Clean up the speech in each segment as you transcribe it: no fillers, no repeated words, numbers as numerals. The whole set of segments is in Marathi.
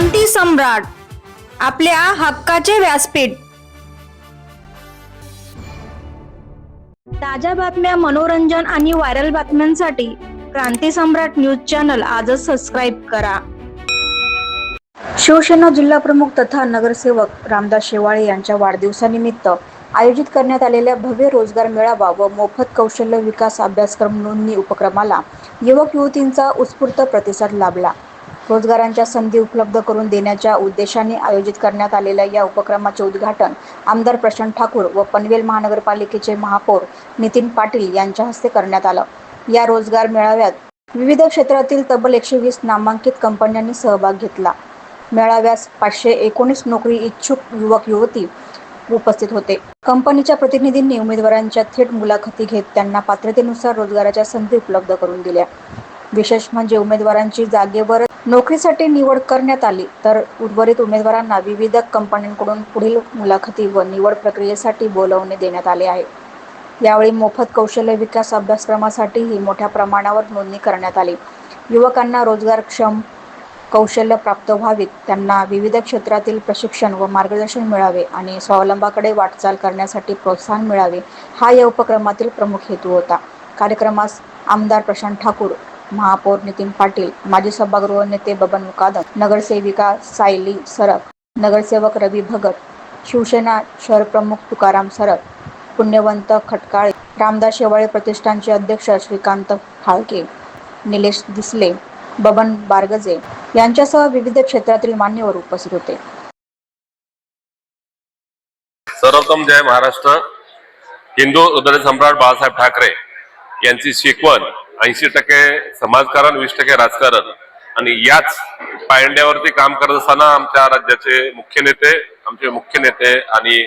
क्रांती सम्राट, आपल्या हक्काचे व्यासपीठ। ताज्या बातम्या, मनोरंजन आणि व्हायरल बातम्यांसाठी क्रांती सम्राट न्यूज चॅनल आजच सबस्क्राईब करा। शिवसेना जिल्हा प्रमुख तथा नगरसेवक रामदास शेवाळे यांच्या वाढदिवसानिमित्त आयोजित करण्यात आलेल्या भव्य रोजगार मेळावा व मोफत कौशल्य विकास अभ्यासक्रम नोंदणी उपक्रमाला युवक युवतींचा उत्स्फूर्त प्रतिसाद लाभला। रोजगारांच्या संधी उपलब्ध करून देण्याच्या उद्देशाने आयोजित करण्यात आलेल्या या उपक्रमाचे उद्घाटन आमदार प्रशांत ठाकूर व पनवेल महानगरपालिकेचे महापौर नितीन पाटील यांच्या हस्ते करण्यात आलं। या रोजगार मेळाव्यात विविध क्षेत्रातील तब्बल 120 नामांकित कंपन्यांनी सहभाग घेतला। मेळाव्यास 519 नोकरी इच्छुक युवक युवती उपस्थित होते। कंपनीच्या प्रतिनिधींनी उमेदवारांच्या थेट मुलाखती घेत त्यांना पात्रतेनुसार रोजगाराच्या संधी उपलब्ध करून दिल्या। विशेष म्हणजे उमेदवारांची जागेवर नोकरीसाठी निवड करण्यात आली, तर उर्वरित उमेदवारांना विविध कंपन्यांकडून पुढील मुलाखती व निवड प्रक्रियेसाठी बोलावणे देण्यात आले आहे। यावेळी मोफत कौशल्य विकास अभ्यासक्रमासाठीही मोठ्या प्रमाणावर नोंदणी करण्यात आली। युवकांना रोजगारक्षम कौशल्य प्राप्त व्हावीत, त्यांना विविध क्षेत्रातील प्रशिक्षण व मार्गदर्शन मिळावे आणि स्वावलंबनाकडे वाटचाल करण्यासाठी प्रोत्साहन मिळावे, हा या उपक्रमातील प्रमुख हेतू होता। कार्यक्रमास आमदार प्रशांत ठाकूर, महापौर नितीन पाटील, माजी सभागृह नेते बबन मुकादम, नगरसेविका सायली सरक, नगरसेवक रवी भगत, शिवसेना शहरप्रमुख तुकाराम सरक, पुण्यवंत खटकाळे, रामदास शेवाळे प्रतिष्ठानचे अध्यक्ष श्रीकांत फाळके, निलेश दिसले, बबन बारगजे यांच्यासह विविध क्षेत्रातील मान्यवर उपस्थित होते। सर्वप्रथम जय महाराष्ट्र। हिंदू हृदय सम्राट बाळासाहेब ठाकरे यांची शिकवण 80% समाजकारण, 20% राजकारण आणि याच पायंड्यावरती काम करत असताना आमच्या राज्याचे मुख्य नेते आणि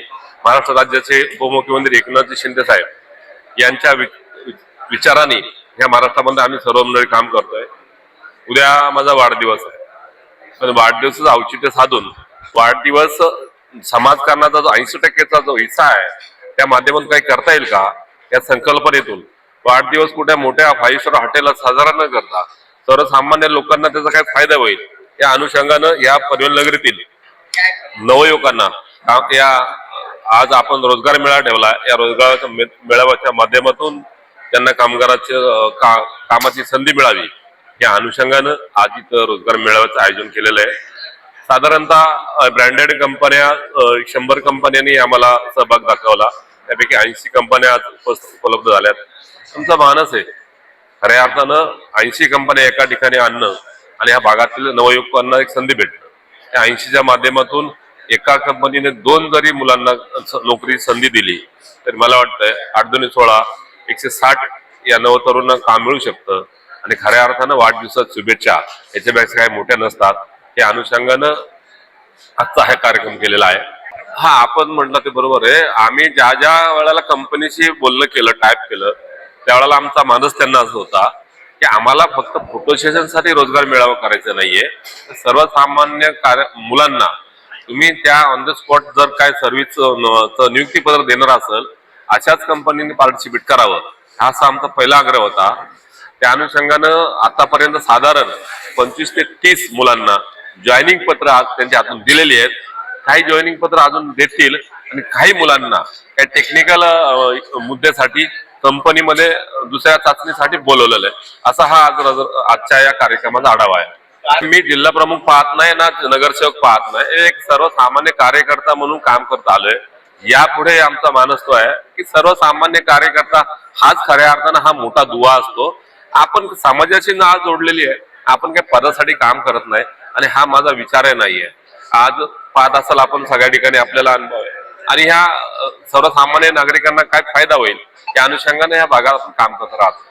महाराष्ट्र राज्याचे उपमुख्यमंत्री एकनाथ शिंदे साहेब यांच्या विचारांनी या महाराष्ट्रामध्ये आम्ही सर्व मंडळी काम करतोय। उद्या माझा वाढदिवस आहे, पण वाढदिवसाचं औचित्य साधून वाढदिवस समाजकारणाचा जो 80%चा जो हिस्सा आहे त्या माध्यमातून काही करता येईल का, या संकल्पनेतून वाढदिवस कुठे मोठ्या 5 स्टार हॉटेलला साजरा न करता सर्वसामान्य लोकांना त्याचा काय फायदा होईल या अनुषंगानं या पनवेल नगरीतील नवयुवकांना या आज आपण रोजगार मेळावा ठेवला। या रोजगाराच्या मेळाव्याच्या माध्यमातून त्यांना कामाची संधी मिळावी या अनुषंगानं आज इथं रोजगार मेळाव्याचं आयोजन केलेलं आहे। साधारणतः ब्रँडेड कंपन्या 100 कंपन्यांनी आम्हाला सहभाग दाखवला, त्यापैकी 80 कंपन्या आज उपलब्ध झाल्यात। तुमचा मानस आहे खऱ्या अर्थानं 80 कंपन्या एका ठिकाणी आणणं आणि या भागातील नवयुवकांना एक संधी भेटणं। त्या 80च्या माध्यमातून एका कंपनीने 2 जरी मुलांना नोकरी संधी दिली तरी मला वाटतंय 8×2=16 160 या नवतरुणांना काम मिळू शकतं। आणि खऱ्या अर्थानं वाढदिवसात शुभेच्छा याच्यापेक्षा काही मोठ्या नसतात। या अनुषंगानं आजचा हा कार्यक्रम केलेला आहे। हा, आपण म्हटलं ते बरोबर आहे। आम्ही ज्या वेळेला कंपनीशी बोलणं केलं, टाईप केलं, त्यावेळेला आमचा मानस त्यांना असं होता की आम्हाला फक्त फोटो सेशनसाठी रोजगार मेळावा करायचा नाहीये, सर्वसामान्य मुलांना तुम्ही त्या ऑन द स्पॉट जर काय सर्व्हिसचं नियुक्तीपत्र देणार असेल अशाच कंपनीने पार्टिसिपेट करावं, हा असा आमचा पहिला आग्रह होता। त्या अनुषंगानं आतापर्यंत साधारण 25 ते 30 मुलांना जॉईनिंग पत्र आज त्यांच्या हातून दिलेली आहेत। काही जॉईनिंग पत्र अजून देतील आणि काही मुलांना काही टेक्निकल मुद्द्यासाठी कंपनीमध्ये दुसऱ्या चाचणीसाठी बोलवलेलं आहे। असा हा आजच्या या कार्यक्रमाचा आढावा आहे। मी जिल्हा प्रमुख पाहत नाही ना नगरसेवक पाहत नाही, एक सर्वसामान्य कार्यकर्ता म्हणून काम करत आलोय। यापुढे आमचा मानस तो आहे की सर्वसामान्य कार्यकर्ता हाच खऱ्या अर्थानं हा मोठा दुवा असतो। आपण समाजाची नाळ जोडलेली आहे, आपण काही पदासाठी काम करत नाही आणि हा माझा विचार नाहीये। आज पाहत असाल आपण सगळ्या ठिकाणी आपल्याला अनुभव आहे आणि ह्या सर्वसामान्य नागरिकांना काय फायदा होईल या अनुषंगाने या भागात आपण काम करत राहतो।